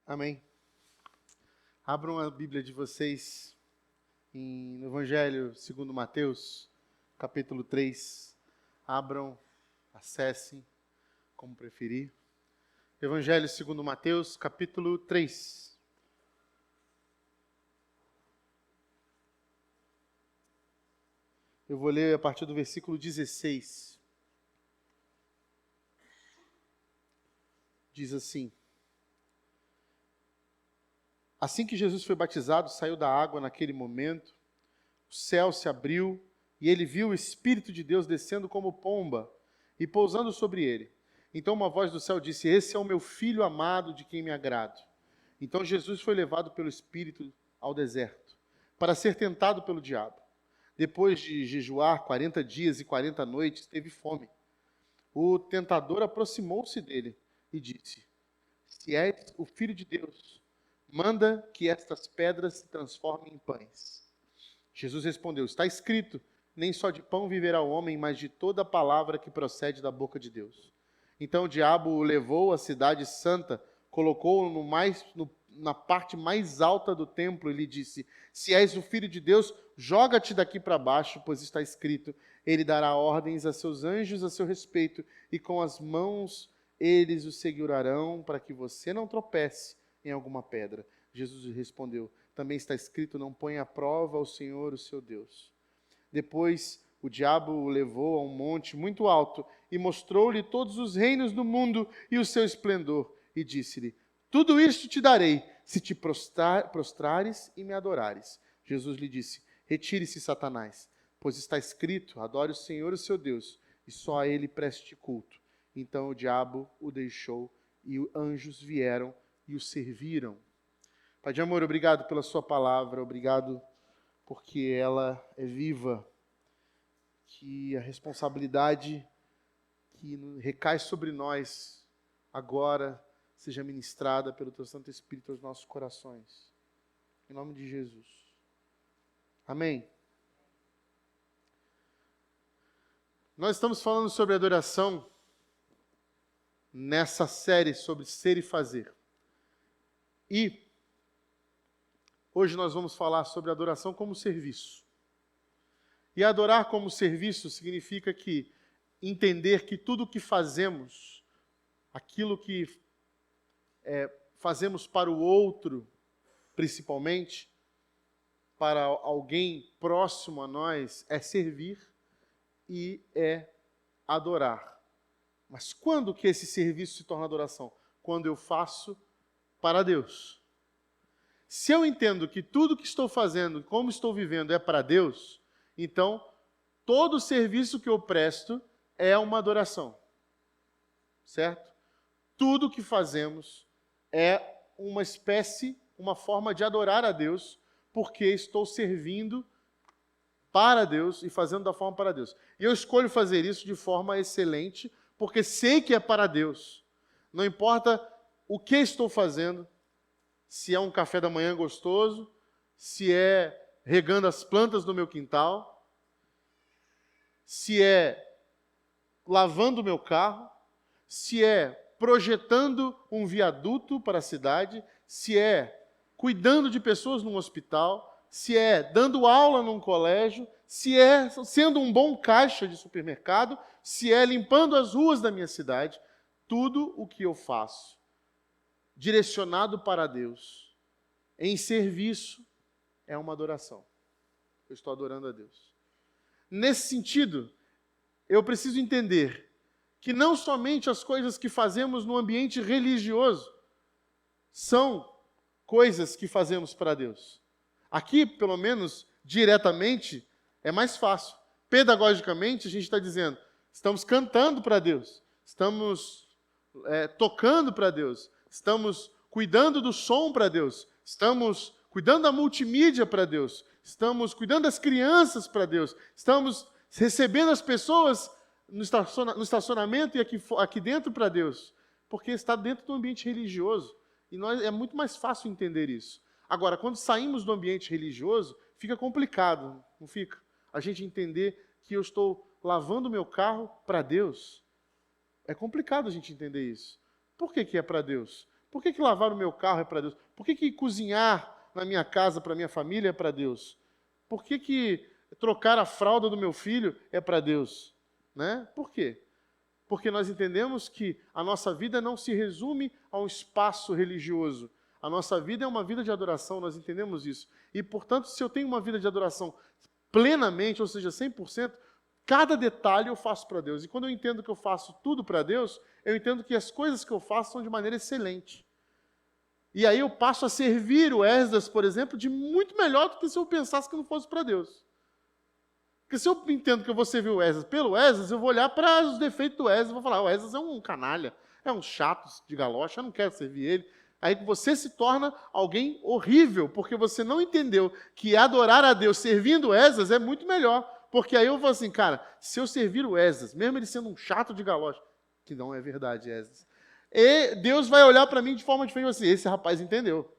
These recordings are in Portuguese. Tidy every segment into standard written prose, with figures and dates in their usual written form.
Amém. Abram a Bíblia de vocês no Evangelho segundo Mateus, capítulo 3. Abram, acessem, como preferir. Evangelho segundo Mateus, capítulo 3. Eu vou ler a partir do versículo 16. Diz assim: Assim que Jesus foi batizado, saiu da água naquele momento, o céu se abriu e ele viu o Espírito de Deus descendo como pomba e pousando sobre ele. Então uma voz do céu disse: Esse é o meu Filho amado, de quem me agrado. Então Jesus foi levado pelo Espírito ao deserto, para ser tentado pelo diabo. Depois de jejuar 40 dias e 40 noites, teve fome. O tentador aproximou-se dele e disse: Se és o Filho de Deus, manda que estas pedras se transformem em pães. Jesus respondeu: Está escrito, nem só de pão viverá o homem, mas de toda a palavra que procede da boca de Deus. Então o diabo o levou à cidade santa, colocou-o na parte mais alta do templo e lhe disse: Se és o Filho de Deus, joga-te daqui para baixo, pois está escrito, ele dará ordens a seus anjos a seu respeito, e com as mãos eles o segurarão para que você não tropece em alguma pedra. Jesus lhe respondeu: Também está escrito, não ponha à prova o Senhor, o seu Deus. Depois o diabo o levou a um monte muito alto e mostrou-lhe todos os reinos do mundo e o seu esplendor, e disse-lhe: Tudo isto te darei, se te prostrares e me adorares. Jesus lhe disse: Retire-se, Satanás, pois está escrito, adore o Senhor, o seu Deus, e só a ele preste culto. Então o diabo o deixou, e os anjos vieram e o serviram. Pai de amor, obrigado pela sua palavra, obrigado porque ela é viva, que a responsabilidade que recai sobre nós agora seja ministrada pelo teu Santo Espírito aos nossos corações. Em nome de Jesus. Amém. Nós estamos falando sobre adoração nessa série sobre ser e fazer. E hoje nós vamos falar sobre adoração como serviço. E adorar como serviço significa que entender que tudo o que fazemos, aquilo que fazemos para o outro, principalmente, para alguém próximo a nós, é servir e é adorar. Mas quando que esse serviço se torna adoração? Quando eu faço para Deus. Se eu entendo que tudo que estou fazendo, como estou vivendo, é para Deus, então todo serviço que eu presto é uma adoração. Certo? Tudo que fazemos é uma espécie, uma forma de adorar a Deus, porque estou servindo para Deus e fazendo da forma para Deus. E eu escolho fazer isso de forma excelente, porque sei que é para Deus. Não importa o que estou fazendo, se é um café da manhã gostoso, se é regando as plantas do meu quintal, se é lavando o meu carro, se é projetando um viaduto para a cidade, se é cuidando de pessoas num hospital, se é dando aula num colégio, se é sendo um bom caixa de supermercado, se é limpando as ruas da minha cidade, tudo o que eu faço direcionado para Deus, em serviço, é uma adoração. Eu estou adorando a Deus. Nesse sentido, eu preciso entender que não somente as coisas que fazemos no ambiente religioso são coisas que fazemos para Deus. Aqui, pelo menos, diretamente, é mais fácil. Pedagogicamente, a gente está dizendo, estamos cantando para Deus, estamos tocando para Deus, estamos cuidando do som para Deus, estamos cuidando da multimídia para Deus, estamos cuidando das crianças para Deus, estamos recebendo as pessoas no estacionamento e aqui dentro para Deus, porque está dentro do ambiente religioso. E é muito mais fácil entender isso. Agora, quando saímos do ambiente religioso, fica complicado, não fica? A gente entender que eu estou lavando o meu carro para Deus. É complicado a gente entender isso. Por que é para Deus? Por que lavar o meu carro é para Deus? Por que cozinhar na minha casa para minha família é para Deus? Por que trocar a fralda do meu filho é para Deus? Né? Por quê? Porque nós entendemos que a nossa vida não se resume a um espaço religioso. A nossa vida é uma vida de adoração, nós entendemos isso. E, portanto, se eu tenho uma vida de adoração plenamente, ou seja, 100%, cada detalhe eu faço para Deus. E quando eu entendo que eu faço tudo para Deus, eu entendo que as coisas que eu faço são de maneira excelente. E aí eu passo a servir o Esdras, por exemplo, de muito melhor do que se eu pensasse que não fosse para Deus. Porque se eu entendo que eu vou servir o Esdras pelo Esdras, eu vou olhar para os defeitos do Esdras e vou falar, o Esdras é um canalha, é um chato de galocha, eu não quero servir ele. Aí você se torna alguém horrível, porque você não entendeu que adorar a Deus servindo o Esdras é muito melhor. Porque aí eu falo assim, cara, se eu servir o Esdras, mesmo ele sendo um chato de galocha, que não é verdade, Esdras, e Deus vai olhar para mim de forma diferente assim, esse rapaz entendeu.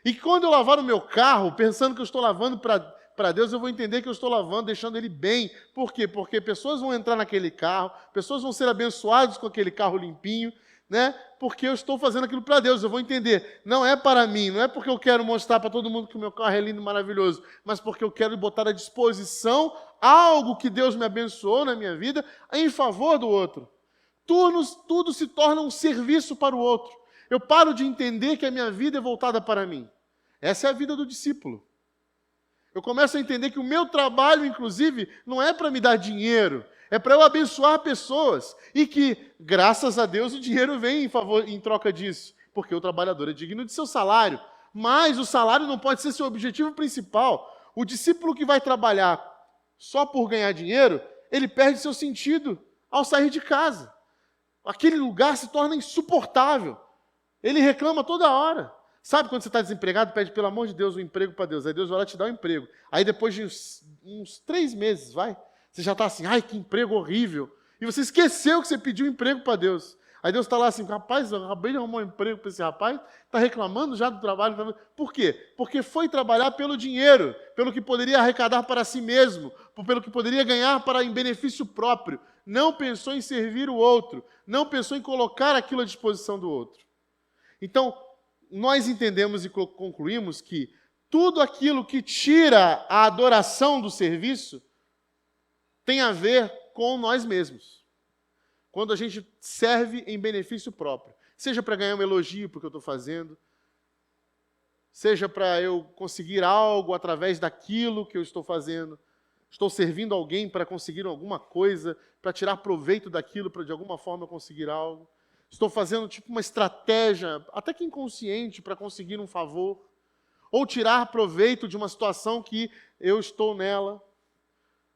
E quando eu lavar o meu carro, pensando que eu estou lavando para Deus, eu vou entender que eu estou lavando, deixando ele bem. Por quê? Porque pessoas vão entrar naquele carro, pessoas vão ser abençoadas com aquele carro limpinho, né? Porque eu estou fazendo aquilo para Deus, eu vou entender. Não é para mim, não é porque eu quero mostrar para todo mundo que o meu carro é lindo e maravilhoso, mas porque eu quero botar à disposição algo que Deus me abençoou na minha vida em favor do outro. Tudo se torna um serviço para o outro. Eu paro de entender que a minha vida é voltada para mim. Essa é a vida do discípulo. Eu começo a entender que o meu trabalho, inclusive, não é para me dar dinheiro, é para eu abençoar pessoas. E que, graças a Deus, o dinheiro vem em troca disso, porque o trabalhador é digno de seu salário. Mas o salário não pode ser seu objetivo principal. O discípulo que vai trabalhar só por ganhar dinheiro, ele perde seu sentido ao sair de casa. Aquele lugar se torna insuportável. Ele reclama toda hora. Sabe quando você está desempregado, pede pelo amor de Deus um emprego para Deus. Aí Deus vai lá te dar um emprego. Aí depois de uns 3 meses, você já está assim, ai que emprego horrível. E você esqueceu que você pediu um emprego para Deus. Aí Deus está lá assim, rapaz, eu acabei de arrumar um emprego para esse rapaz, está reclamando já do trabalho. Por quê? Porque foi trabalhar pelo dinheiro, pelo que poderia arrecadar para si mesmo, pelo que poderia ganhar em benefício próprio. Não pensou em servir o outro, não pensou em colocar aquilo à disposição do outro. Então, nós entendemos e concluímos que tudo aquilo que tira a adoração do serviço tem a ver com nós mesmos. Quando a gente serve em benefício próprio, seja para ganhar um elogio porque eu estou fazendo, seja para eu conseguir algo através daquilo que eu estou fazendo, estou servindo alguém para conseguir alguma coisa, para tirar proveito daquilo, para de alguma forma eu conseguir algo. Estou fazendo tipo uma estratégia, até que inconsciente, para conseguir um favor. Ou tirar proveito de uma situação que eu estou nela.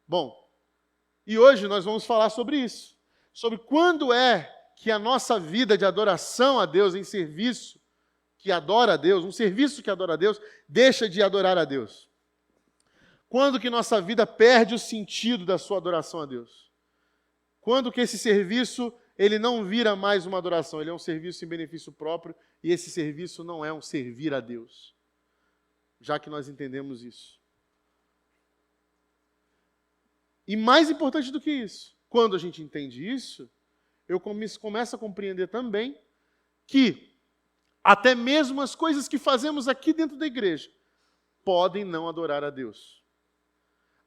Bom, e hoje nós vamos falar sobre isso. Sobre quando é que a nossa vida de adoração a Deus, em serviço que adora a Deus, um serviço que adora a Deus, deixa de adorar a Deus. Quando que nossa vida perde o sentido da sua adoração a Deus? Quando que esse serviço ele não vira mais uma adoração, ele é um serviço em benefício próprio, e esse serviço não é um servir a Deus, já que nós entendemos isso. E mais importante do que isso, quando a gente entende isso, eu começo a compreender também que até mesmo as coisas que fazemos aqui dentro da igreja podem não adorar a Deus.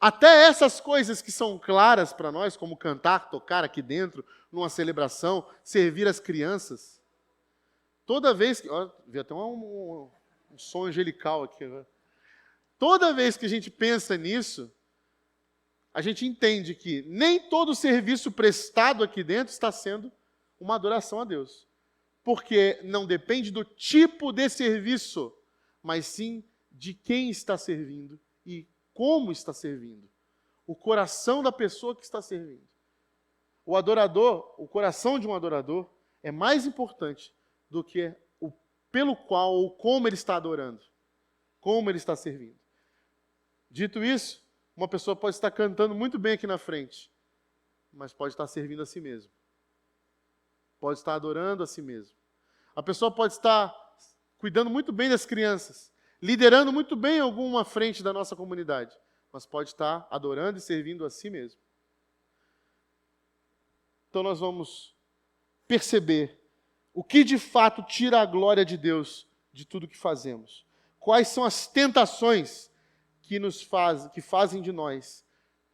Até essas coisas que são claras para nós, como cantar, tocar aqui dentro, numa celebração, servir as crianças. Toda vez que... Ó, vi até um som angelical aqui. Né? Toda vez que a gente pensa nisso, a gente entende que nem todo serviço prestado aqui dentro está sendo uma adoração a Deus. Porque não depende do tipo de serviço, mas sim de quem está servindo e como está servindo. O coração da pessoa que está servindo. O adorador, o coração de um adorador é mais importante do que o pelo qual ou como ele está adorando, como ele está servindo. Dito isso, uma pessoa pode estar cantando muito bem aqui na frente, mas pode estar servindo a si mesmo. Pode estar adorando a si mesmo. A pessoa pode estar cuidando muito bem das crianças, liderando muito bem alguma frente da nossa comunidade, mas pode estar adorando e servindo a si mesmo. Então nós vamos perceber O que de fato tira a glória de Deus de tudo que fazemos? Quais são as tentações que fazem de nós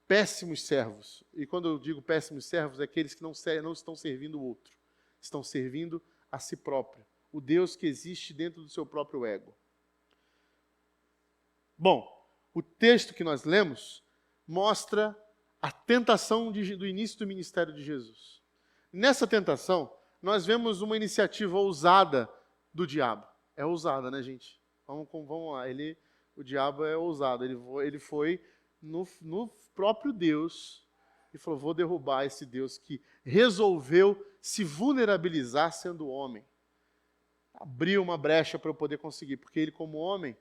péssimos servos? E quando eu digo péssimos servos, é aqueles que não estão servindo o outro, estão servindo a si próprio, o Deus que existe dentro do seu próprio ego. Bom, o texto que nós lemos mostra a tentação do início do ministério de Jesus. Nessa tentação, nós vemos uma iniciativa ousada do diabo. É ousada, né, gente? Vamos lá. O diabo é ousado. Ele foi no próprio Deus e falou: vou derrubar esse Deus que resolveu se vulnerabilizar sendo homem. Abriu uma brecha para eu poder conseguir, porque ele, como homem,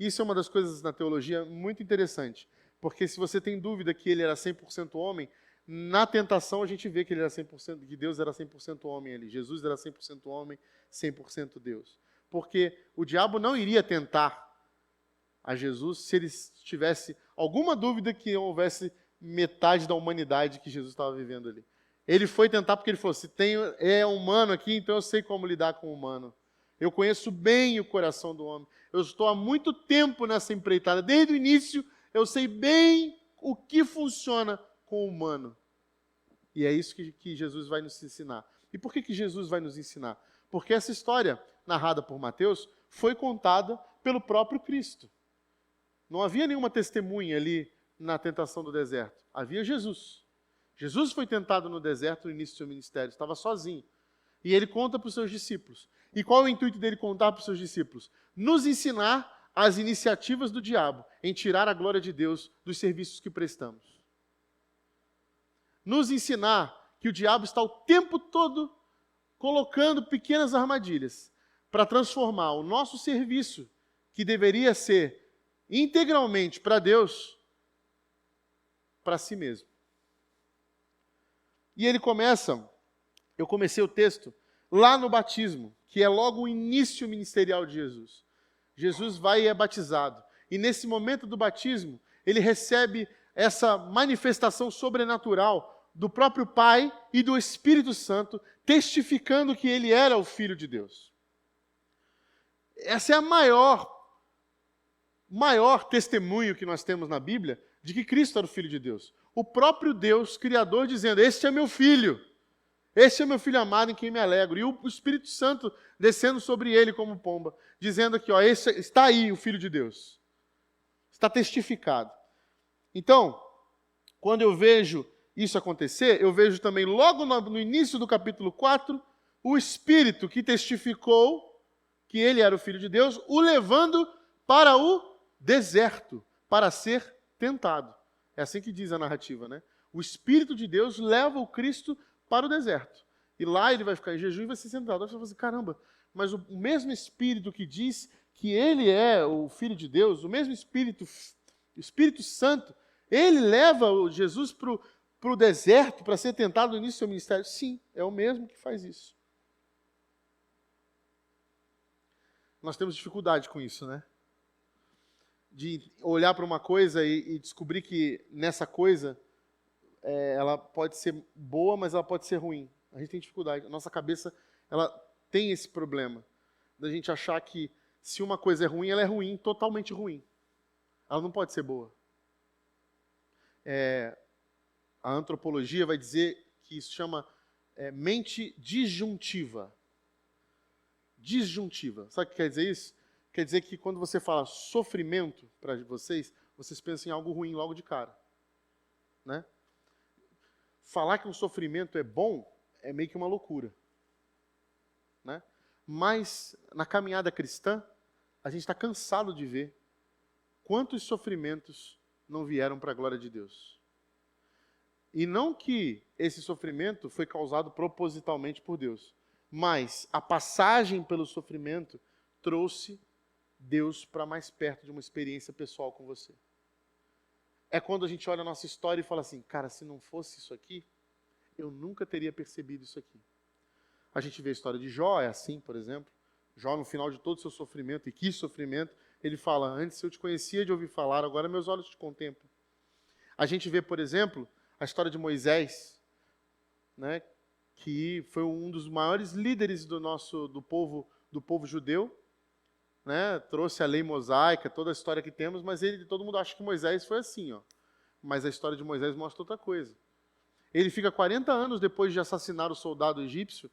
isso é uma das coisas na teologia muito interessante, porque se você tem dúvida que ele era 100% homem, na tentação a gente vê que ele era 100%, que Deus era 100% homem ali, Jesus era 100% homem, 100% Deus. Porque o diabo não iria tentar a Jesus se ele tivesse alguma dúvida que houvesse metade da humanidade que Jesus estava vivendo ali. Ele foi tentar porque ele falou: se é humano aqui, então eu sei como lidar com o humano. Eu conheço bem o coração do homem. Eu estou há muito tempo nessa empreitada. Desde o início, eu sei bem o que funciona com o humano. E é isso que Jesus vai nos ensinar. E por que Jesus vai nos ensinar? Porque essa história, narrada por Mateus, foi contada pelo próprio Cristo. Não havia nenhuma testemunha ali na tentação do deserto. Havia Jesus. Jesus foi tentado no deserto no início do seu ministério. Estava sozinho. E ele conta para os seus discípulos. E qual é o intuito dele contar para os seus discípulos? Nos ensinar as iniciativas do diabo em tirar a glória de Deus dos serviços que prestamos. Nos ensinar que o diabo está o tempo todo colocando pequenas armadilhas para transformar o nosso serviço, que deveria ser integralmente para Deus, para si mesmo. E ele começa, eu comecei o texto lá no batismo, que é logo o início ministerial de Jesus. Jesus vai e é batizado. E nesse momento do batismo, ele recebe essa manifestação sobrenatural do próprio Pai e do Espírito Santo, testificando que ele era o Filho de Deus. Essa é a maior testemunho que nós temos na Bíblia de que Cristo era o Filho de Deus. O próprio Deus, Criador, dizendo: este é meu Filho. Este é meu filho amado em quem me alegro. E o Espírito Santo descendo sobre ele como pomba, dizendo aqui: ó, está aí o Filho de Deus. Está testificado. Então, quando eu vejo isso acontecer, eu vejo também logo no início do capítulo 4, o Espírito que testificou que ele era o Filho de Deus, o levando para o deserto, para ser tentado. É assim que diz a narrativa, né? O Espírito de Deus leva o Cristo para o deserto. E lá ele vai ficar em jejum e vai ser tentado. Aí você vai assim: caramba, mas o mesmo Espírito que diz que ele é o Filho de Deus, o mesmo Espírito, o Espírito Santo, ele leva Jesus para o deserto para ser tentado no início do seu ministério? Sim, é o mesmo que faz isso. Nós temos dificuldade com isso, né? De olhar para uma coisa e descobrir que nessa coisa ela pode ser boa, mas ela pode ser ruim. A gente tem dificuldade. A nossa cabeça, ela tem esse problema da gente achar que se uma coisa é ruim, ela é ruim, totalmente ruim. Ela não pode ser boa. A antropologia vai dizer que isso chama mente disjuntiva. Disjuntiva. Sabe o que quer dizer isso? Quer dizer que quando você fala sofrimento para vocês pensam em algo ruim logo de cara. Né? Falar que um sofrimento é bom é meio que uma loucura. Né? Mas, na caminhada cristã, a gente está cansado de ver quantos sofrimentos não vieram para a glória de Deus. E não que esse sofrimento foi causado propositalmente por Deus, mas a passagem pelo sofrimento trouxe Deus para mais perto de uma experiência pessoal com você. É quando a gente olha a nossa história e fala assim: cara, se não fosse isso aqui, eu nunca teria percebido isso aqui. A gente vê a história de Jó, é assim, por exemplo. Jó, no final de todo o seu sofrimento, e que sofrimento, ele fala: antes eu te conhecia de ouvir falar, agora meus olhos te contemplam. A gente vê, por exemplo, a história de Moisés, né, que foi um dos maiores líderes do povo judeu, né? Trouxe a lei mosaica, toda a história que temos, mas todo mundo acha que Moisés foi assim, ó. Mas a história de Moisés mostra outra coisa. Ele fica 40 anos depois de assassinar o soldado egípcio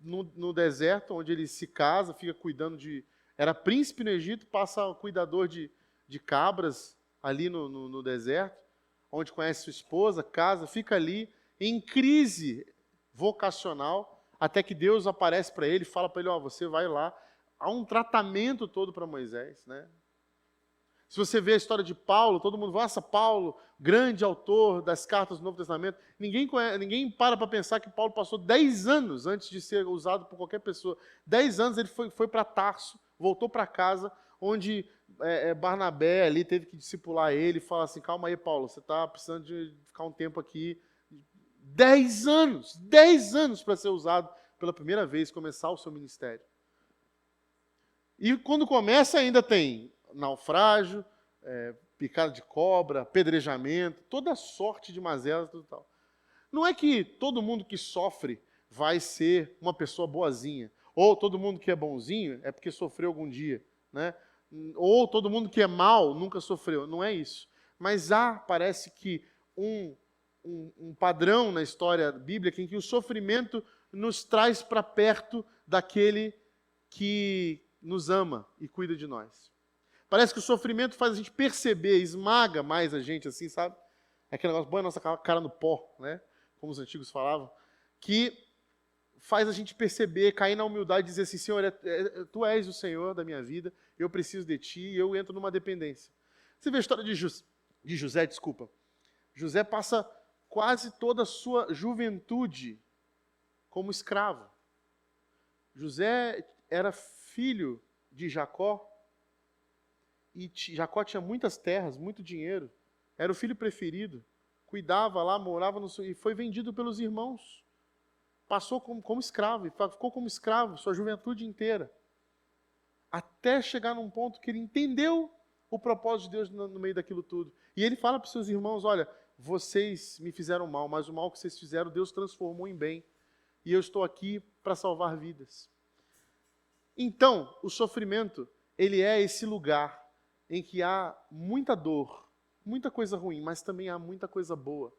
no deserto, onde ele se casa, fica cuidando de... Era príncipe no Egito, passa a cuidador de cabras ali no deserto, onde conhece sua esposa, casa, fica ali em crise vocacional, até que Deus aparece para ele e fala para ele, ó, você vai lá. Há um tratamento todo para Moisés, né? Se você vê a história de Paulo, todo mundo fala, nossa, Paulo, grande autor das cartas do Novo Testamento. Ninguém para pensar que Paulo passou 10 anos antes de ser usado por qualquer pessoa. 10 anos ele foi para Tarso, voltou para casa, onde Barnabé ali teve que discipular ele e falar assim, calma aí, Paulo, você está precisando de ficar um tempo aqui. 10 anos para ser usado pela primeira vez, começar o seu ministério. E quando começa ainda tem naufrágio, picada de cobra, apedrejamento, toda sorte de mazelas, tudo tal. Não é que todo mundo que sofre vai ser uma pessoa boazinha, ou todo mundo que é bonzinho é porque sofreu algum dia, né? Ou todo mundo que é mal nunca sofreu, não é isso. Mas parece que um padrão na história bíblica em que o sofrimento nos traz para perto daquele que nos ama e cuida de nós. Parece que o sofrimento faz a gente perceber, esmaga mais a gente, assim, sabe? É aquele negócio, põe a nossa cara no pó, né? Como os antigos falavam, que faz a gente perceber, cair na humildade e dizer assim, Senhor, Tu és o Senhor da minha vida, eu preciso de Ti e eu entro numa dependência. Você vê a história de José, desculpa. José passa quase toda a sua juventude como escravo. José era filho de Jacó, e Jacó tinha muitas terras, muito dinheiro, era o filho preferido, cuidava lá, morava e foi vendido pelos irmãos. Passou como escravo, e ficou como escravo sua juventude inteira. Até chegar num ponto que ele entendeu o propósito de Deus no meio daquilo tudo. E ele fala para os seus irmãos, olha, vocês me fizeram mal, mas o mal que vocês fizeram, Deus transformou em bem. E eu estou aqui para salvar vidas. Então, o sofrimento, ele é esse lugar em que há muita dor, muita coisa ruim, mas também há muita coisa boa.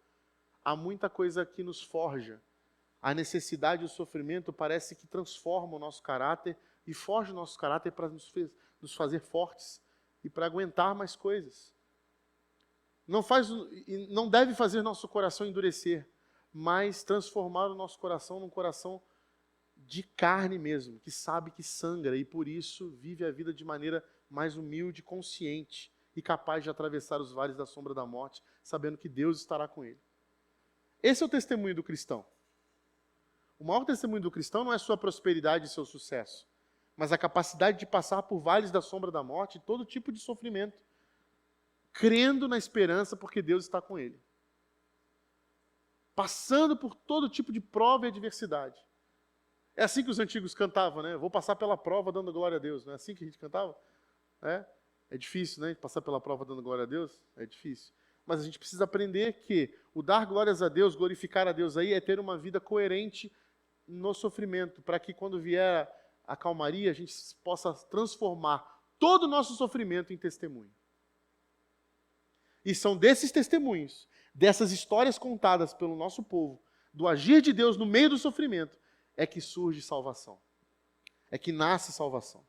Há muita coisa que nos forja. A necessidade e o sofrimento parece que transforma o nosso caráter e forja o nosso caráter para nos fazer fortes e para aguentar mais coisas. Não deve fazer nosso coração endurecer, mas transformar o nosso coração num coração de carne mesmo, que sabe que sangra e por isso vive a vida de maneira mais humilde, consciente e capaz de atravessar os vales da sombra da morte, sabendo que Deus estará com ele. Esse é o testemunho do cristão. O maior testemunho do cristão não é sua prosperidade e seu sucesso, mas a capacidade de passar por vales da sombra da morte e todo tipo de sofrimento, crendo na esperança porque Deus está com ele. Passando por todo tipo de prova e adversidade. É assim que os antigos cantavam, né? Vou passar pela prova dando glória a Deus. Não é assim que a gente cantava? É difícil, né? Passar pela prova dando glória a Deus? É difícil. Mas a gente precisa aprender que o dar glórias a Deus, glorificar a Deus aí, é ter uma vida coerente no sofrimento, para que quando vier a calmaria, a gente possa transformar todo o nosso sofrimento em testemunho. E são desses testemunhos, dessas histórias contadas pelo nosso povo, do agir de Deus no meio do sofrimento, é que surge salvação. É que nasce salvação.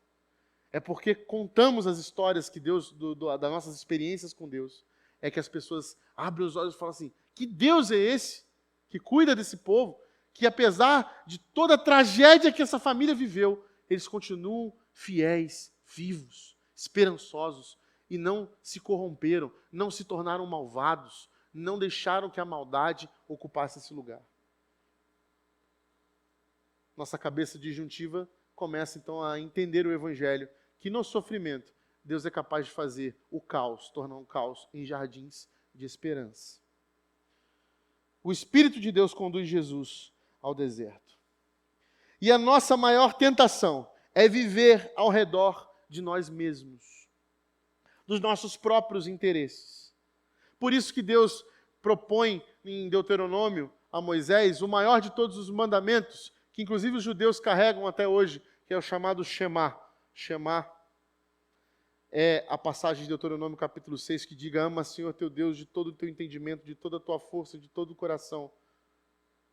É porque contamos as histórias que Deus, das nossas experiências com Deus, é que as pessoas abrem os olhos e falam assim, que Deus é esse que cuida desse povo, que apesar de toda a tragédia que essa família viveu, eles continuam fiéis, vivos, esperançosos, e não se corromperam, não se tornaram malvados, não deixaram que a maldade ocupasse esse lugar. Nossa cabeça disjuntiva começa então a entender o Evangelho, que no sofrimento Deus é capaz de fazer o caos, tornar um caos em jardins de esperança. O Espírito de Deus conduz Jesus ao deserto. E a nossa maior tentação é viver ao redor de nós mesmos, dos nossos próprios interesses. Por isso que Deus propõe em Deuteronômio a Moisés o maior de todos os mandamentos, que inclusive os judeus carregam até hoje, que é o chamado Shema. Shema é a passagem de Deuteronômio capítulo 6, que diga: ama, Senhor, teu Deus, de todo o teu entendimento, de toda a tua força, de todo o coração.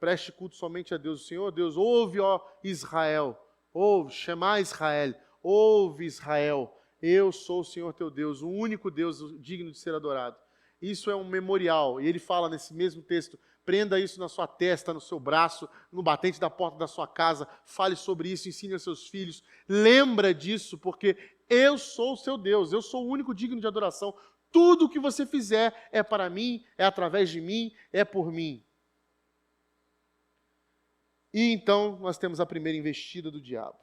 Preste culto somente a Deus. Senhor Deus, ouve, ó Israel, ouve, Shema Israel, ouve Israel. Eu sou o Senhor teu Deus, o único Deus digno de ser adorado. Isso é um memorial, e ele fala nesse mesmo texto: prenda isso na sua testa, no seu braço, no batente da porta da sua casa, fale sobre isso, ensine aos seus filhos. Lembra disso, porque eu sou o seu Deus, eu sou o único digno de adoração. Tudo o que você fizer é para mim, é através de mim, é por mim. E então nós temos a primeira investida do diabo.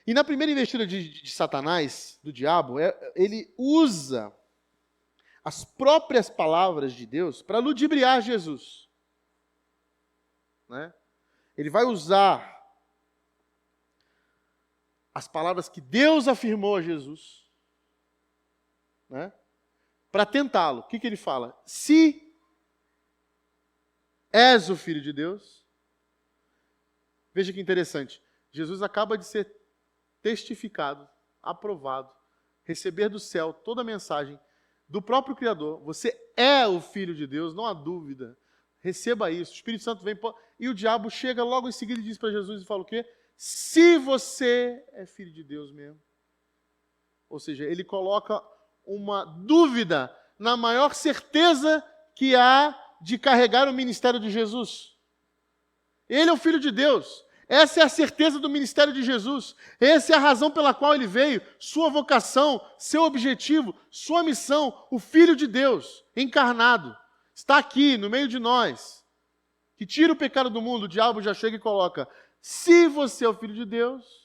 E na primeira investida de Satanás, do diabo, ele usa as próprias palavras de Deus para ludibriar Jesus. Né? Ele vai usar as palavras que Deus afirmou a Jesus, né, para tentá-lo. O que ele fala? Se és o Filho de Deus. Veja que interessante. Jesus acaba de ser testificado, aprovado, receber do céu toda a mensagem do próprio Criador. Você é o Filho de Deus, não há dúvida. Receba isso. O Espírito Santo vem e o diabo chega logo em seguida e diz para Jesus e fala o quê? Se você é Filho de Deus mesmo. Ou seja, ele coloca uma dúvida na maior certeza que há de carregar o ministério de Jesus. Ele é o Filho de Deus. Essa é a certeza do ministério de Jesus. Essa é a razão pela qual ele veio, sua vocação, seu objetivo, sua missão, o Filho de Deus, encarnado. Está aqui, no meio de nós, que tira o pecado do mundo. O diabo já chega e coloca: se você é o Filho de Deus.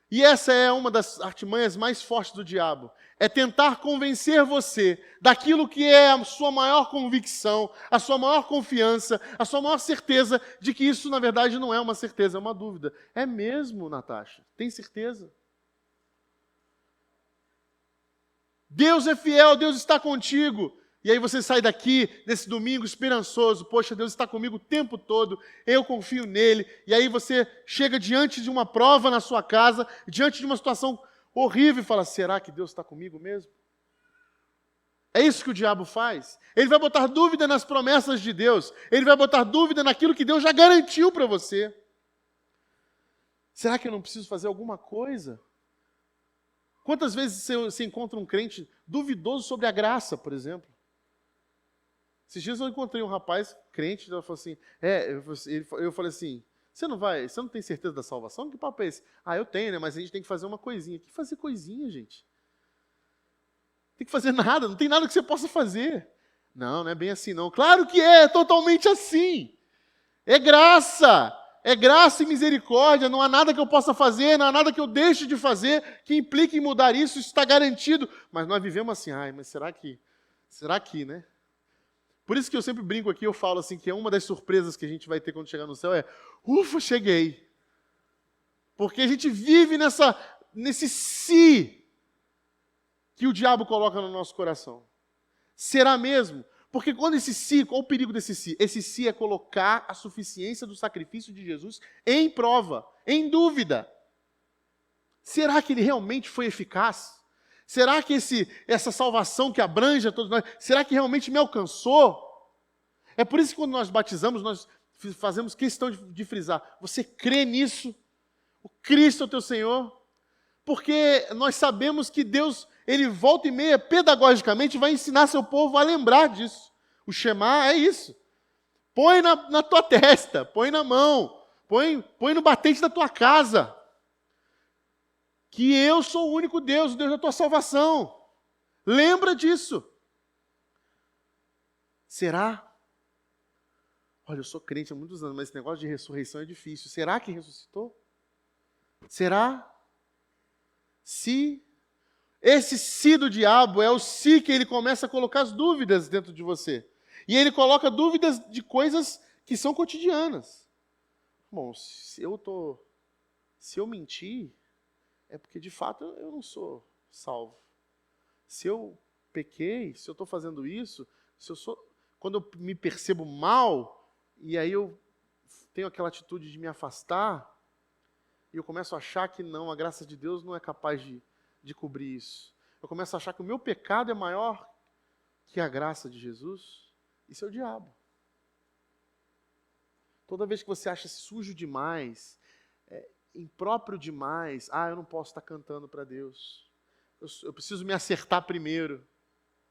E essa é uma das artimanhas mais fortes do diabo. É tentar convencer você daquilo que é a sua maior convicção, a sua maior confiança, a sua maior certeza de que isso, na verdade, não é uma certeza, é uma dúvida. É mesmo, Natasha? Tem certeza? Deus é fiel, Deus está contigo. E aí você sai daqui, nesse domingo esperançoso: poxa, Deus está comigo o tempo todo, eu confio nele. E aí você chega diante de uma prova na sua casa, diante de uma situação horrível e fala: será que Deus está comigo mesmo? É isso que o diabo faz. Ele vai botar dúvida nas promessas de Deus. Ele vai botar dúvida naquilo que Deus já garantiu para você. Será que eu não preciso fazer alguma coisa? Quantas vezes você encontra um crente duvidoso sobre a graça, por exemplo? Esses dias eu encontrei um rapaz crente, ele falou assim, eu falei assim: você não tem certeza da salvação? Que papo é esse? Eu tenho, né? Mas a gente tem que fazer uma coisinha. Que fazer coisinha, gente? Não tem que fazer nada, não tem nada que você possa fazer. Não, não é bem assim não. Claro que é totalmente assim. É graça e misericórdia, não há nada que eu possa fazer, não há nada que eu deixe de fazer que implique em mudar isso está garantido. Mas nós vivemos assim: mas será que, né? Por isso que eu sempre brinco aqui, eu falo assim, que é uma das surpresas que a gente vai ter quando chegar no céu ufa, cheguei. Porque a gente vive nesse si que o diabo coloca no nosso coração. Será mesmo? Porque qual o perigo desse si? Esse si é colocar a suficiência do sacrifício de Jesus em prova, em dúvida. Será que ele realmente foi eficaz? Será que essa salvação que abrange a todos nós, será que realmente me alcançou? É por isso que quando nós batizamos, nós fazemos questão de frisar: você crê nisso? O Cristo é o teu Senhor? Porque nós sabemos que Deus, ele volta e meia, pedagogicamente, vai ensinar seu povo a lembrar disso. O Shema é isso. Põe na tua testa, põe na mão, põe no batente da tua casa. Que eu sou o único Deus, o Deus da tua salvação. Lembra disso. Será? Olha, eu sou crente há muitos anos, mas esse negócio de ressurreição é difícil. Será que ressuscitou? Será? Se esse si do diabo é o si que ele começa a colocar as dúvidas dentro de você. E ele coloca dúvidas de coisas que são cotidianas. Bom, se eu mentir, é porque de fato eu não sou salvo. Se eu pequei, se eu estou fazendo isso, quando eu me percebo mal, e aí eu tenho aquela atitude de me afastar, e eu começo a achar que não, a graça de Deus não é capaz de cobrir isso. Eu começo a achar que o meu pecado é maior que a graça de Jesus. Isso é o diabo. Toda vez que você acha sujo demais, impróprio demais, eu não posso estar cantando para Deus. Eu preciso me acertar primeiro.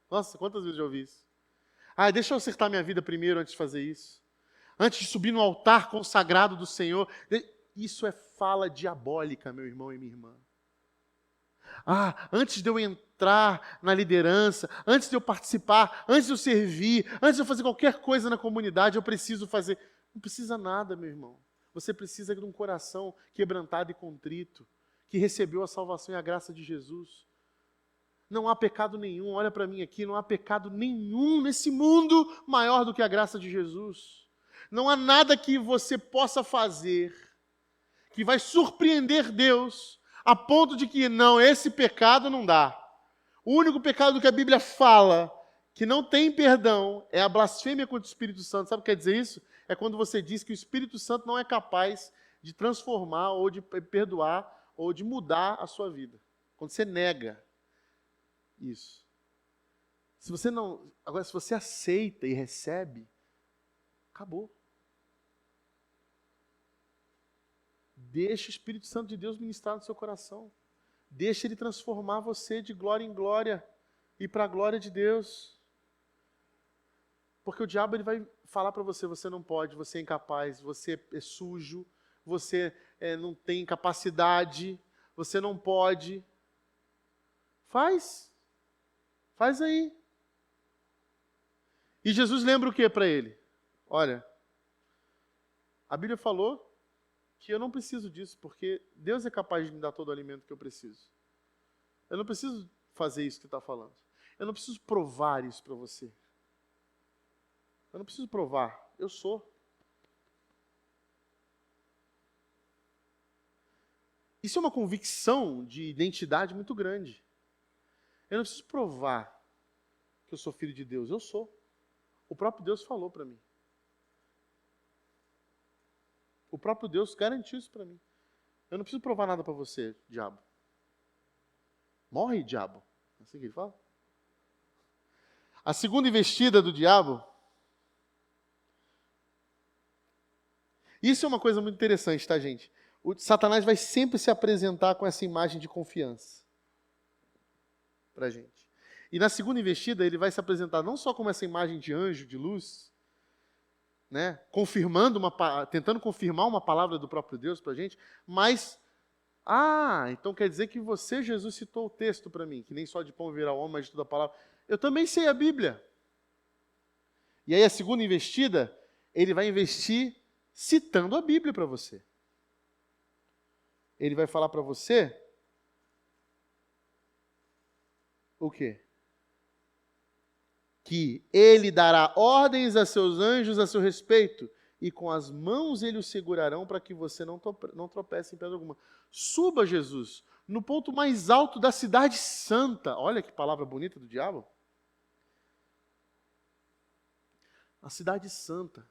Nossa, quantas vezes eu já ouvi isso? Deixa eu acertar minha vida primeiro antes de fazer isso. Antes de subir no altar consagrado do Senhor. Isso é fala diabólica, meu irmão e minha irmã. Antes de eu entrar na liderança, antes de eu participar, antes de eu servir, antes de eu fazer qualquer coisa na comunidade, eu preciso fazer. Não precisa nada, meu irmão. Você precisa de um coração quebrantado e contrito, que recebeu a salvação e a graça de Jesus. Não há pecado nenhum, olha para mim aqui, não há pecado nenhum nesse mundo maior do que a graça de Jesus. Não há nada que você possa fazer que vai surpreender Deus a ponto de que, não, esse pecado não dá. O único pecado que a Bíblia fala que não tem perdão é a blasfêmia contra o Espírito Santo. Sabe o que quer dizer isso? É quando você diz que o Espírito Santo não é capaz de transformar ou de perdoar ou de mudar a sua vida. Quando você nega isso. Agora, se você aceita e recebe, acabou. Deixa o Espírito Santo de Deus ministrar no seu coração. Deixa Ele transformar você de glória em glória e para a glória de Deus. Porque o diabo ele vai falar para você, você não pode, você é incapaz, você é sujo, você não tem capacidade, você não pode. Faz aí. E Jesus lembra o que para ele? Olha, a Bíblia falou que eu não preciso disso, porque Deus é capaz de me dar todo o alimento que eu preciso. Eu não preciso fazer isso que está falando. Eu não preciso provar isso para você. Eu não preciso provar. Eu sou. Isso é uma convicção de identidade muito grande. Eu não preciso provar que eu sou filho de Deus. Eu sou. O próprio Deus falou para mim. O próprio Deus garantiu isso para mim. Eu não preciso provar nada para você, diabo. Morre, diabo. É assim que ele fala. A segunda investida do diabo. Isso é uma coisa muito interessante, tá, gente? O Satanás vai sempre se apresentar com essa imagem de confiança pra gente. E na segunda investida, ele vai se apresentar não só como essa imagem de anjo, de luz, né, tentando confirmar uma palavra do próprio Deus para a gente, mas, então quer dizer que você, Jesus, citou o texto para mim, que nem só de pão virá o homem, mas de toda a palavra. Eu também sei a Bíblia. E aí a segunda investida, ele vai investir citando a Bíblia para você. Ele vai falar para você o quê? Que ele dará ordens a seus anjos a seu respeito, e com as mãos ele o segurarão para que você não tropece em pedra alguma. Suba, Jesus, no ponto mais alto da cidade santa. Olha que palavra bonita do diabo. A cidade santa.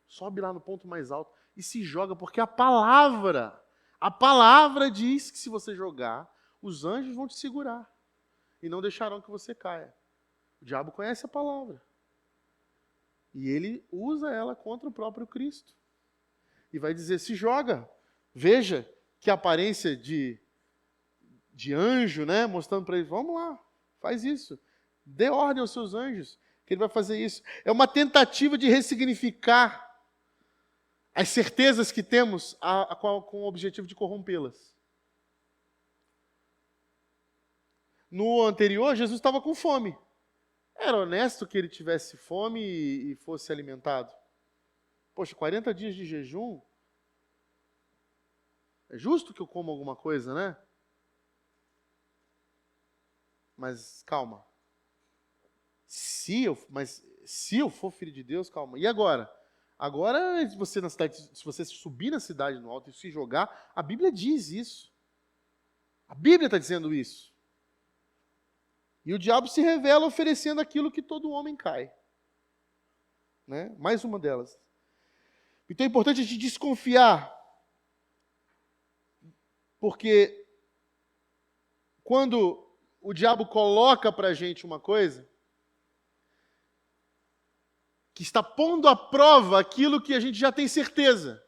Sobe lá no ponto mais alto e se joga, porque a palavra diz que se você jogar, os anjos vão te segurar e não deixarão que você caia. O diabo conhece a palavra. E ele usa ela contra o próprio Cristo. E vai dizer, se joga. Veja que aparência de anjo, né? Mostrando para ele, vamos lá, faz isso. Dê ordem aos seus anjos, que ele vai fazer isso. É uma tentativa de ressignificar as certezas que temos com o objetivo de corrompê-las. No anterior, Jesus estava com fome. Era honesto que ele tivesse fome e fosse alimentado? Poxa, 40 dias de jejum? É justo que eu coma alguma coisa, né? Mas calma. Se eu for filho de Deus, calma. E agora? Agora, se você subir na cidade no alto e se jogar, a Bíblia diz isso. A Bíblia está dizendo isso. E o diabo se revela oferecendo aquilo que todo homem cai. Né? Mais uma delas. Então é importante a gente desconfiar, porque quando o diabo coloca para a gente uma coisa, que está pondo à prova aquilo que a gente já tem certeza.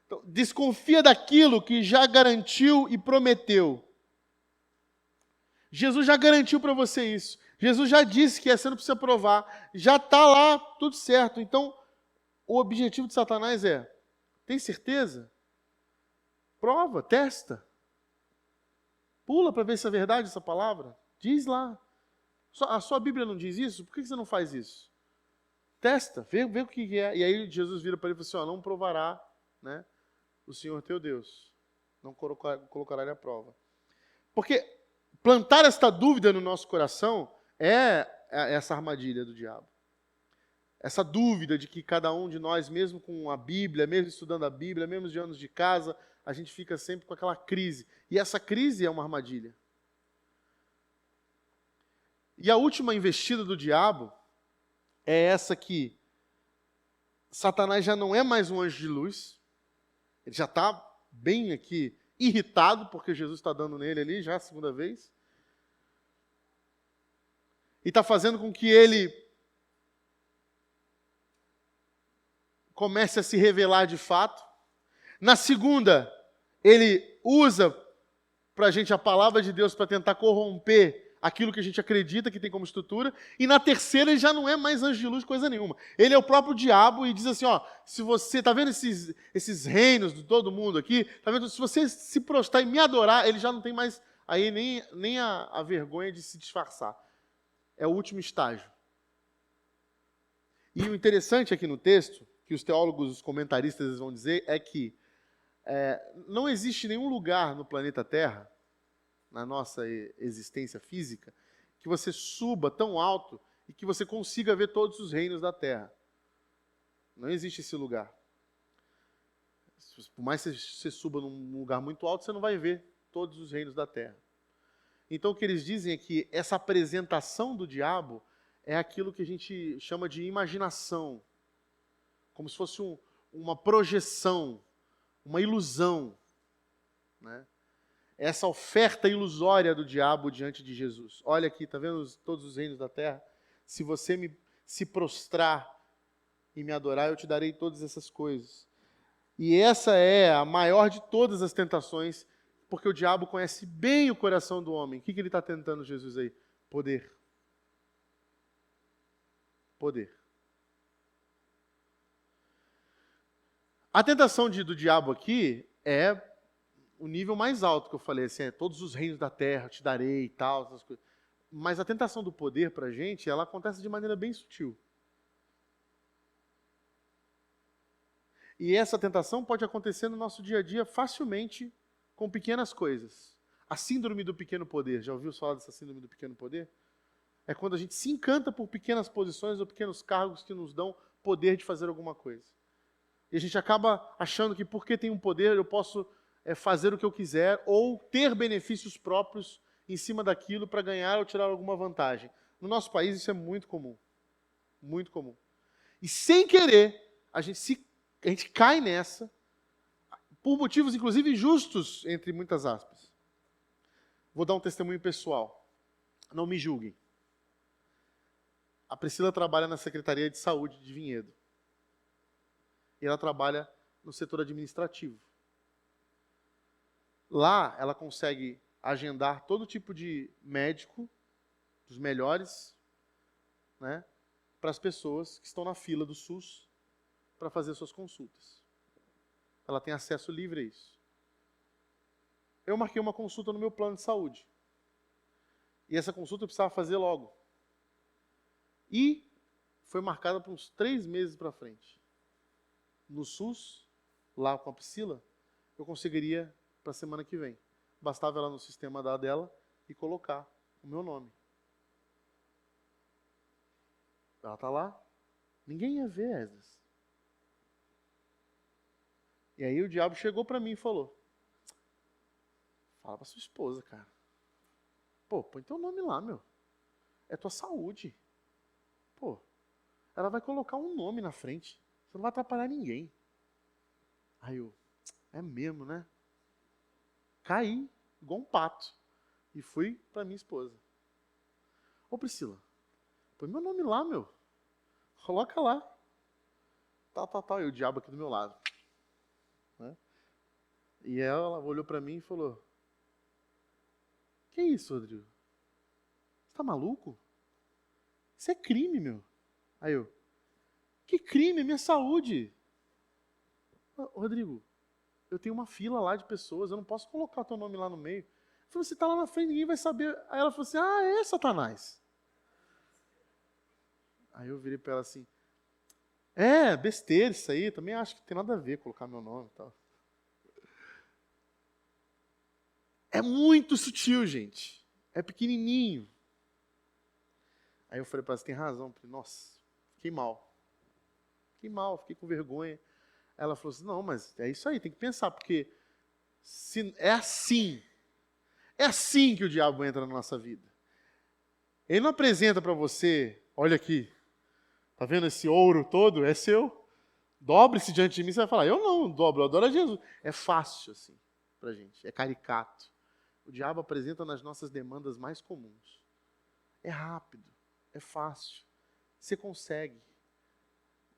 Então, desconfia daquilo que já garantiu e prometeu. Jesus já garantiu para você isso. Jesus já disse que você não precisa provar. Já está lá, tudo certo. Então, o objetivo de Satanás é, tem certeza? Prova, testa. Pula para ver se é verdade essa palavra. Diz lá. A sua Bíblia não diz isso? Por que você não faz isso? Testa, vê o que é. E aí Jesus vira para ele e fala assim, não provará, né, o Senhor teu Deus. Não colocará ele à prova. Porque plantar esta dúvida no nosso coração é essa armadilha do diabo. Essa dúvida de que cada um de nós, mesmo com a Bíblia, mesmo estudando a Bíblia, mesmo de anos de casa, a gente fica sempre com aquela crise. E essa crise é uma armadilha. E a última investida do diabo é essa que Satanás já não é mais um anjo de luz, ele já está bem aqui irritado, porque Jesus está dando nele ali já a segunda vez, e está fazendo com que ele comece a se revelar de fato. Na segunda, ele usa para a gente a palavra de Deus para tentar corromper aquilo que a gente acredita que tem como estrutura, e na terceira ele já não é mais anjo de luz, coisa nenhuma. Ele é o próprio diabo e diz assim, ó, se você, tá vendo esses reinos de todo mundo aqui, tá vendo, se você se prostrar e me adorar, ele já não tem mais aí nem a vergonha de se disfarçar. É o último estágio. E o interessante aqui no texto, que os teólogos, os comentaristas vão dizer, é que não existe nenhum lugar no planeta Terra, na nossa existência física, que você suba tão alto e que você consiga ver todos os reinos da Terra. Não existe esse lugar. Por mais que você suba num lugar muito alto, você não vai ver todos os reinos da Terra. Então o que eles dizem é que essa apresentação do diabo é aquilo que a gente chama de imaginação, como se fosse uma projeção, uma ilusão, né? Essa oferta ilusória do diabo diante de Jesus. Olha aqui, está vendo todos os reinos da terra? Se você se prostrar e me adorar, eu te darei todas essas coisas. E essa é a maior de todas as tentações, porque o diabo conhece bem o coração do homem. O que ele está tentando, Jesus, aí? Poder. Poder. A tentação do diabo aqui é o nível mais alto que eu falei, assim, todos os reinos da terra eu te darei e tal, essas coisas. Mas a tentação do poder para a gente, ela acontece de maneira bem sutil. E essa tentação pode acontecer no nosso dia a dia facilmente com pequenas coisas. A síndrome do pequeno poder, já ouviu falar dessa síndrome do pequeno poder? É quando a gente se encanta por pequenas posições ou pequenos cargos que nos dão poder de fazer alguma coisa. E a gente acaba achando que porque tem um poder eu posso fazer o que eu quiser ou ter benefícios próprios em cima daquilo para ganhar ou tirar alguma vantagem. No nosso país isso é muito comum. Muito comum. E sem querer, a gente cai nessa, por motivos inclusive justos, entre muitas aspas. Vou dar um testemunho pessoal. Não me julguem. A Priscila trabalha na Secretaria de Saúde de Vinhedo. E ela trabalha no setor administrativo. Lá, ela consegue agendar todo tipo de médico, dos melhores, né, para as pessoas que estão na fila do SUS para fazer suas consultas. Ela tem acesso livre a isso. Eu marquei uma consulta no meu plano de saúde. E essa consulta eu precisava fazer logo. E foi marcada por uns 3 meses para frente. No SUS, lá com a Priscila, eu conseguiria para a semana que vem. Bastava ela no sistema dela e colocar o meu nome. Ela está lá. Ninguém ia ver, Esdras. E aí o diabo chegou para mim e falou, fala para sua esposa, cara. Pô, põe teu nome lá, meu. É tua saúde. Pô, ela vai colocar um nome na frente. Você não vai atrapalhar ninguém. Aí eu, é mesmo, né? Caí, igual um pato. E fui pra minha esposa. Ô Priscila, põe meu nome lá, meu. Coloca lá. Tal. E o diabo aqui do meu lado. Né? E ela olhou pra mim e falou, que isso, Rodrigo? Você tá maluco? Isso é crime, meu. Aí eu, que crime? Minha saúde. Rodrigo, eu tenho uma fila lá de pessoas, eu não posso colocar o teu nome lá no meio. Eu falei, você tá lá na frente, ninguém vai saber. Aí ela falou assim, é Satanás. Aí eu virei pra ela assim, besteira isso aí, também acho que tem nada a ver colocar meu nome e tal. É muito sutil, gente. É pequenininho. Aí eu falei pra ela, você tem razão. Eu falei, nossa, fiquei mal. Fiquei com vergonha. Ela falou assim, não, mas é isso aí, tem que pensar, porque é assim que o diabo entra na nossa vida. Ele não apresenta para você, olha aqui, tá vendo esse ouro todo? É seu. Dobre-se diante de mim, você vai falar, eu não dobro, eu adoro a Jesus. É fácil assim pra gente, é caricato. O diabo apresenta nas nossas demandas mais comuns. É rápido, é fácil, você consegue,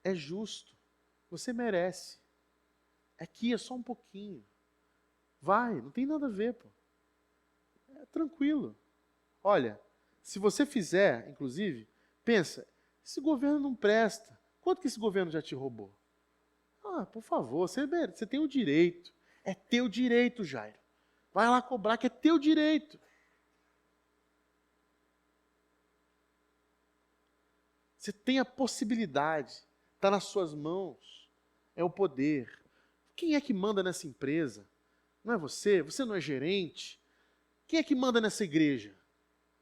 é justo, você merece. Aqui é só um pouquinho. Vai, não tem nada a ver, pô. É tranquilo. Olha, se você fizer, inclusive, pensa, esse governo não presta. Quanto que esse governo já te roubou? Por favor, você tem o direito. É teu direito, Jairo. Vai lá cobrar que é teu direito. Você tem a possibilidade. Está nas suas mãos. É o poder. Quem é que manda nessa empresa? Não é você? Você não é gerente? Quem é que manda nessa igreja?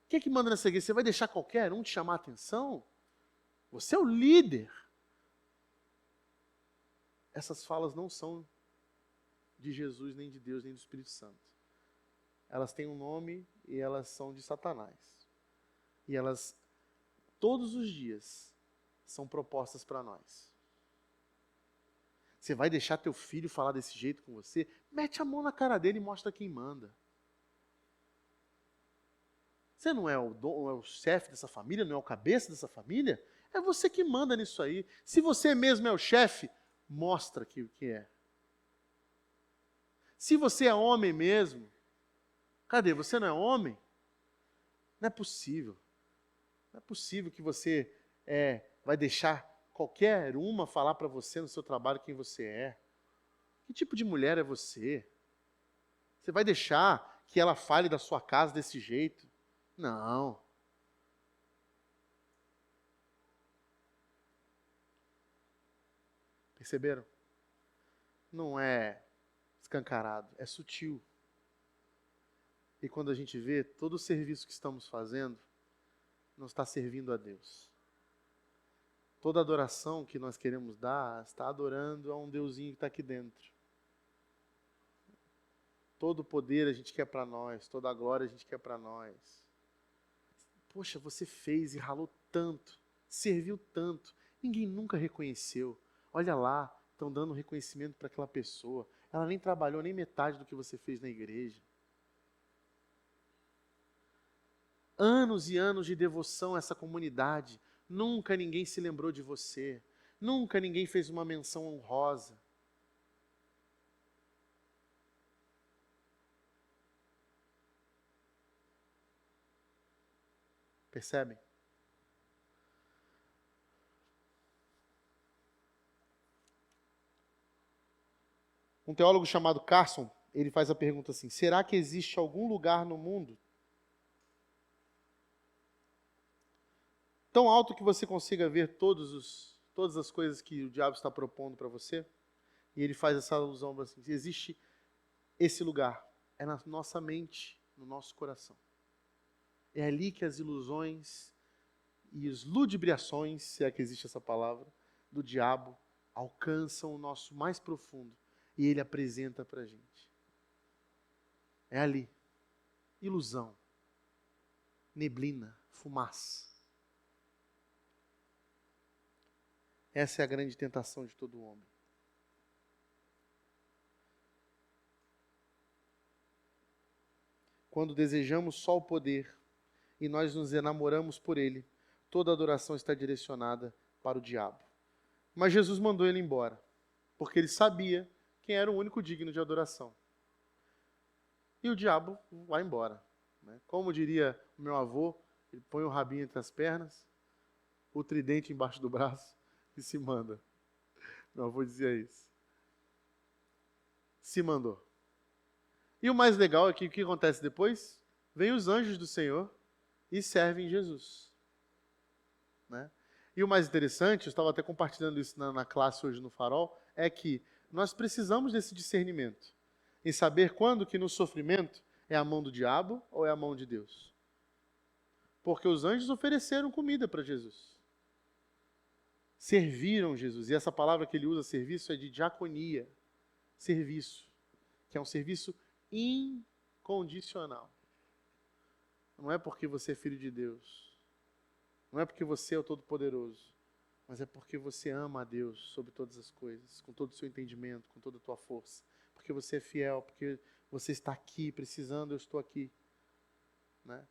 Quem é que manda nessa igreja? Você vai deixar qualquer um te chamar a atenção? Você é o líder. Essas falas não são de Jesus, nem de Deus, nem do Espírito Santo. Elas têm um nome e elas são de Satanás. E elas, todos os dias, são propostas para nós. Você vai deixar teu filho falar desse jeito com você? Mete a mão na cara dele e mostra quem manda. Você não é o chefe dessa família, não é o cabeça dessa família? É você que manda nisso aí. Se você mesmo é o chefe, mostra que o que é. Se você é homem mesmo, cadê? Você não é homem? Não é possível. Não é possível que você vai deixar qualquer uma falar para você no seu trabalho quem você é. Que tipo de mulher é você? Você vai deixar que ela fale da sua casa desse jeito? Não. Perceberam? Não é escancarado, é sutil. E quando a gente vê, todo o serviço que estamos fazendo não está servindo a Deus. Toda adoração que nós queremos dar está adorando a um deusinho que está aqui dentro. Todo o poder a gente quer para nós, toda a glória a gente quer para nós. Poxa, você fez e ralou tanto, serviu tanto, ninguém nunca reconheceu. Olha lá, estão dando reconhecimento para aquela pessoa. Ela nem trabalhou nem metade do que você fez na igreja. Anos e anos de devoção a essa comunidade. Nunca ninguém se lembrou de você. Nunca ninguém fez uma menção honrosa. Percebem? Um teólogo chamado Carson, ele faz a pergunta assim: será que existe algum lugar no mundo tão alto que você consiga ver todas as coisas que o diabo está propondo para você? E ele faz essa alusão assim: existe esse lugar, é na nossa mente, no nosso coração. É ali que as ilusões e as ludibriações, se é que existe essa palavra, do diabo alcançam o nosso mais profundo e ele apresenta para a gente. É ali. Ilusão. neblina, fumaça. Essa é a grande tentação de todo homem. Quando desejamos só o poder e nós nos enamoramos por ele, toda adoração está direcionada para o diabo. Mas Jesus mandou ele embora, porque ele sabia quem era o único digno de adoração. E o diabo vai embora. Como diria o meu avô, ele põe o rabinho entre as pernas, o tridente embaixo do braço e se manda. Meu avô dizia isso. Se mandou. E o mais legal é que o que acontece depois? Vêm os anjos do Senhor e servem Jesus. Né? E o mais interessante, eu estava até compartilhando isso na classe hoje no Farol, é que nós precisamos desse discernimento, em saber quando que no sofrimento é a mão do diabo ou é a mão de Deus. Porque os anjos ofereceram comida para Jesus. Serviram Jesus. E essa palavra que ele usa, serviço, é de diaconia. Serviço. Que é um serviço incondicional. Não é porque você é filho de Deus. Não é porque você é o Todo-Poderoso. Mas é porque você ama a Deus sobre todas as coisas, com todo o seu entendimento, com toda a tua força. Porque você é fiel, porque você está aqui precisando, eu estou aqui. Né?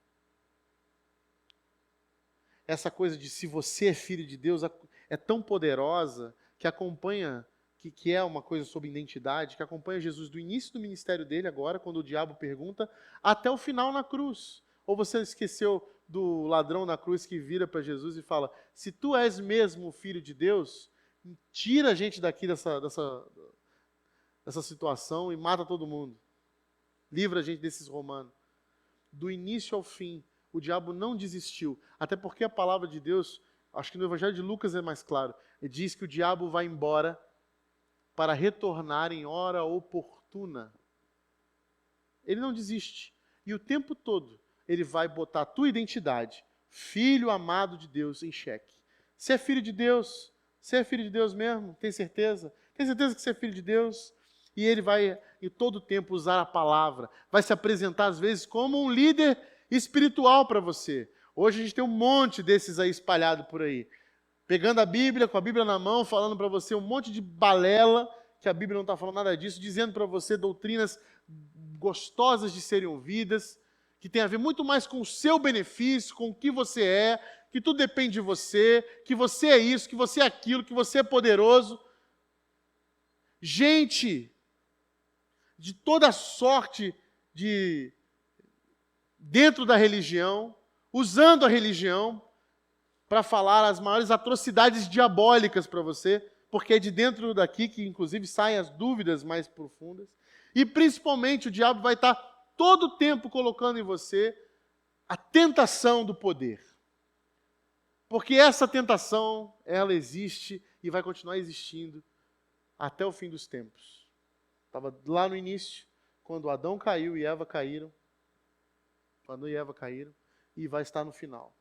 Essa coisa de se você é filho de Deus é tão poderosa que acompanha, que é uma coisa sobre identidade, que acompanha Jesus do início do ministério dele agora, quando o diabo pergunta, até o final na cruz. Ou você esqueceu do ladrão na cruz que vira para Jesus e fala, se tu és mesmo o filho de Deus, tira a gente daqui dessa situação e mata todo mundo. Livra a gente desses romanos. Do início ao fim, o diabo não desistiu. Até porque a palavra de Deus, acho que no Evangelho de Lucas é mais claro, ele diz que o diabo vai embora para retornar em hora oportuna. Ele não desiste. E o tempo todo, ele vai botar a tua identidade, filho amado de Deus, em xeque. Você é filho de Deus? Você é filho de Deus mesmo? Tem certeza? Tem certeza que você é filho de Deus? E ele vai, em todo tempo, usar a palavra. Vai se apresentar, às vezes, como um líder espiritual para você. Hoje a gente tem um monte desses aí espalhado por aí. Pegando a Bíblia, com a Bíblia na mão, falando para você um monte de balela, que a Bíblia não está falando nada disso, dizendo para você doutrinas gostosas de serem ouvidas, que tem a ver muito mais com o seu benefício, com o que você é, que tudo depende de você, que você é isso, que você é aquilo, que você é poderoso. Gente de toda sorte dentro da religião, usando a religião para falar as maiores atrocidades diabólicas para você, porque é de dentro daqui que, inclusive, saem as dúvidas mais profundas. E, principalmente, o diabo vai estar todo o tempo colocando em você a tentação do poder. Porque essa tentação, ela existe e vai continuar existindo até o fim dos tempos. Estava lá no início, quando Adão caiu e Eva caíram. Adão e Eva caíram. E vai estar no final.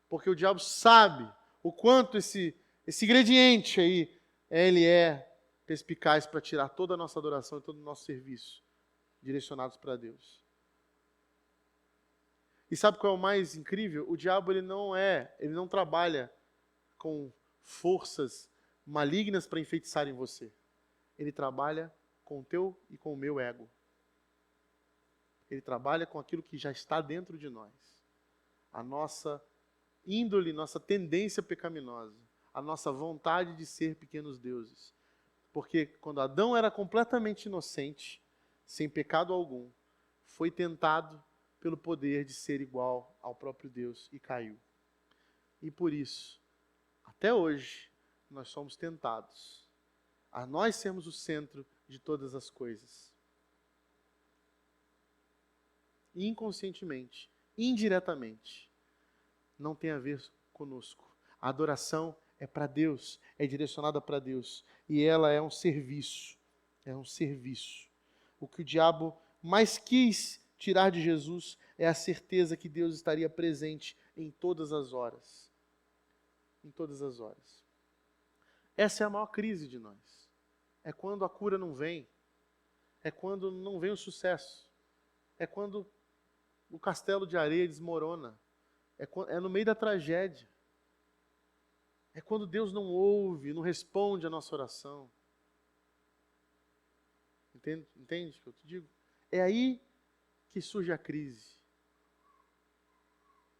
Porque o diabo sabe o quanto esse ingrediente aí, ele é perspicaz para tirar toda a nossa adoração e todo o nosso serviço direcionados para Deus. E sabe qual é o mais incrível? O diabo ele não trabalha com forças malignas para enfeitiçarem você. Ele trabalha com o teu e com o meu ego. Ele trabalha com aquilo que já está dentro de nós. A nossa índole, nossa tendência pecaminosa, a nossa vontade de ser pequenos deuses. Porque quando Adão era completamente inocente, sem pecado algum, foi tentado pelo poder de ser igual ao próprio Deus e caiu. E por isso, até hoje, nós somos tentados a nós sermos o centro de todas as coisas. Inconscientemente, indiretamente, não tem a ver conosco. A adoração é para Deus, é direcionada para Deus. E ela é um serviço. É um serviço. O que o diabo mais quis tirar de Jesus é a certeza que Deus estaria presente em todas as horas. Em todas as horas. Essa é a maior crise de nós. É quando a cura não vem. É quando não vem o sucesso. É quando o castelo de areia desmorona. É no meio da tragédia. É quando Deus não ouve, não responde a nossa oração. Entende o que eu te digo? É aí que surge a crise.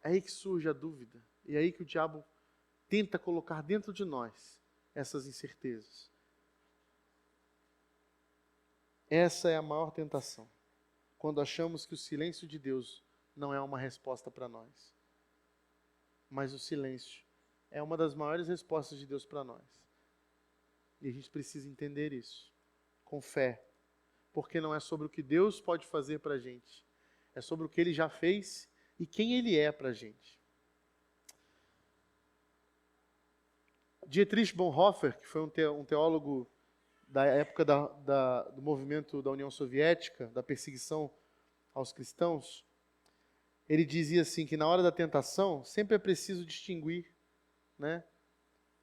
É aí que surge a dúvida. É aí que o diabo tenta colocar dentro de nós essas incertezas. Essa é a maior tentação. Quando achamos que o silêncio de Deus não é uma resposta para nós. Mas o silêncio é uma das maiores respostas de Deus para nós. E a gente precisa entender isso, com fé. Porque não é sobre o que Deus pode fazer para a gente. É sobre o que Ele já fez e quem Ele é para a gente. Dietrich Bonhoeffer, que foi um teólogo da época do movimento da União Soviética, da perseguição aos cristãos, ele dizia assim, que na hora da tentação, sempre é preciso distinguir, né,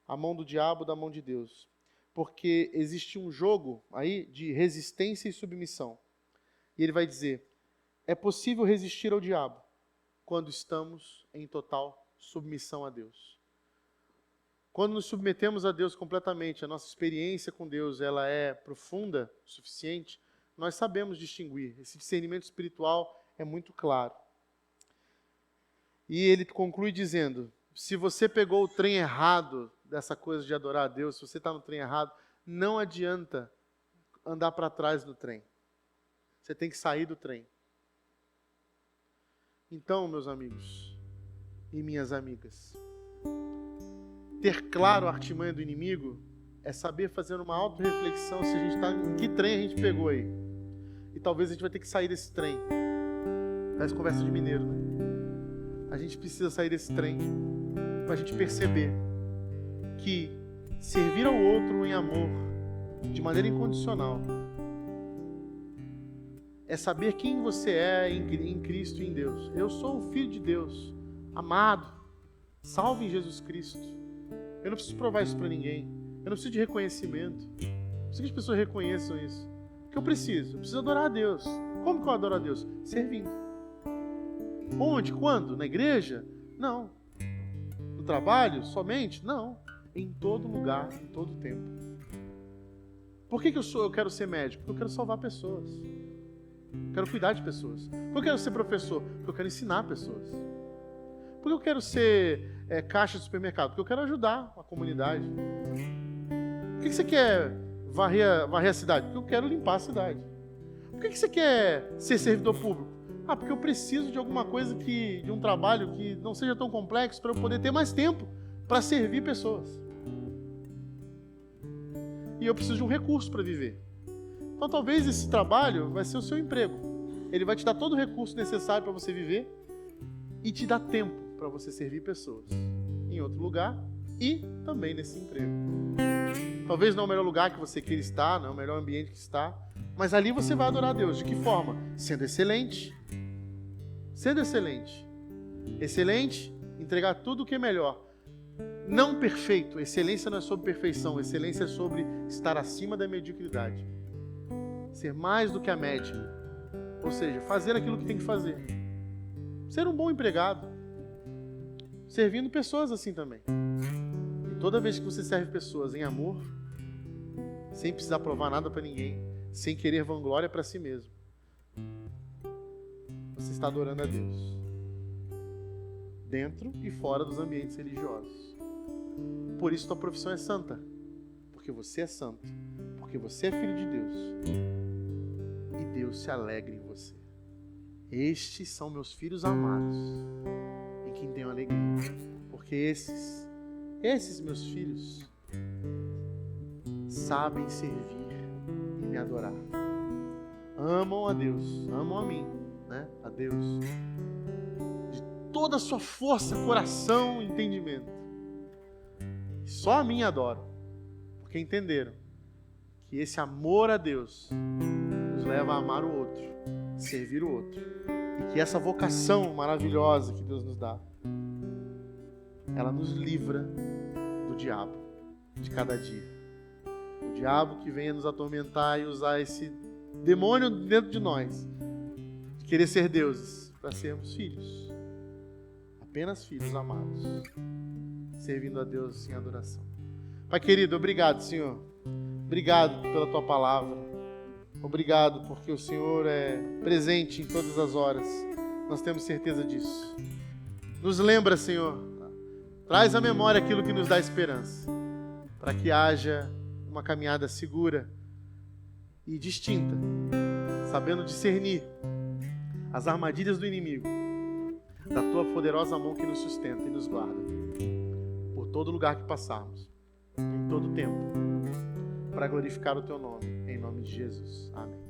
a mão do diabo da mão de Deus. Porque existe um jogo aí de resistência e submissão. E ele vai dizer, é possível resistir ao diabo quando estamos em total submissão a Deus. Quando nos submetemos a Deus completamente, a nossa experiência com Deus ela é profunda o suficiente, nós sabemos distinguir. Esse discernimento espiritual é muito claro. E ele conclui dizendo, se você pegou o trem errado dessa coisa de adorar a Deus, se você está no trem errado, não adianta andar para trás do trem. Você tem que sair do trem. Então, meus amigos e minhas amigas, ter claro a artimanha do inimigo é saber fazer uma auto-reflexão se a gente está em que trem a gente pegou aí. E talvez a gente vai ter que sair desse trem. Parece conversa de mineiro, né? A gente precisa sair desse trem para a gente perceber que servir ao outro em amor, de maneira incondicional, é saber quem você é em Cristo e em Deus. Eu sou o Filho de Deus, amado, salvo em Jesus Cristo. Eu não preciso provar isso para ninguém. Eu não preciso de reconhecimento. Eu preciso que as pessoas reconheçam isso. O que eu preciso? Eu preciso adorar a Deus. Como que eu adoro a Deus? Servindo. Onde? Quando? Na igreja? Não. No trabalho? Somente? Não. Em todo lugar, em todo tempo. Por que eu quero ser médico? Porque eu quero salvar pessoas. Eu quero cuidar de pessoas. Por que eu quero ser professor? Porque eu quero ensinar pessoas. Por que eu quero ser caixa de supermercado? Porque eu quero ajudar a comunidade. Por que você quer varrer a cidade? Porque eu quero limpar a cidade. Por que você quer ser servidor público? Porque eu preciso de alguma coisa de um trabalho que não seja tão complexo para eu poder ter mais tempo para servir pessoas. E eu preciso de um recurso para viver. Então talvez esse trabalho vai ser o seu emprego. Ele vai te dar todo o recurso necessário para você viver e te dar tempo para você servir pessoas em outro lugar e também nesse emprego. Talvez não é o melhor lugar que você queira estar, não é o melhor ambiente que está, mas ali você vai adorar a Deus. De que forma? Sendo excelente. Sendo excelente. Excelente, entregar tudo o que é melhor. Não perfeito. Excelência não é sobre perfeição. Excelência é sobre estar acima da mediocridade. Ser mais do que a média. Ou seja, fazer aquilo que tem que fazer. Ser um bom empregado. Servindo pessoas assim também. E toda vez que você serve pessoas em amor, sem precisar provar nada para ninguém, sem querer vanglória para si mesmo, você está adorando a Deus. Dentro e fora dos ambientes religiosos. Por isso tua profissão é santa. Porque você é santo. Porque você é filho de Deus. E Deus se alegra em você. Estes são meus filhos amados, em quem tenho alegria. Porque esses meus filhos sabem servir e me adorar. Amam a Deus, amam a mim, né? A Deus. De toda a sua força, coração e entendimento. Só a mim adoram. Porque entenderam que esse amor a Deus nos leva a amar o outro, servir o outro. E que essa vocação maravilhosa que Deus nos dá, ela nos livra do diabo de cada dia. O diabo que venha nos atormentar e usar esse demônio dentro de nós, de querer ser deuses, para sermos filhos. apenas filhos amados, servindo a Deus em adoração. Pai querido, obrigado, Senhor. Obrigado pela Tua palavra. Obrigado porque o Senhor é presente em todas as horas. Nós temos certeza disso. Nos lembra, Senhor. Traz à memória aquilo que nos dá esperança, para que haja uma caminhada segura e distinta, sabendo discernir as armadilhas do inimigo, da Tua poderosa mão que nos sustenta e nos guarda, por todo lugar que passarmos, em todo tempo, para glorificar o Teu nome, em nome de Jesus. Amém.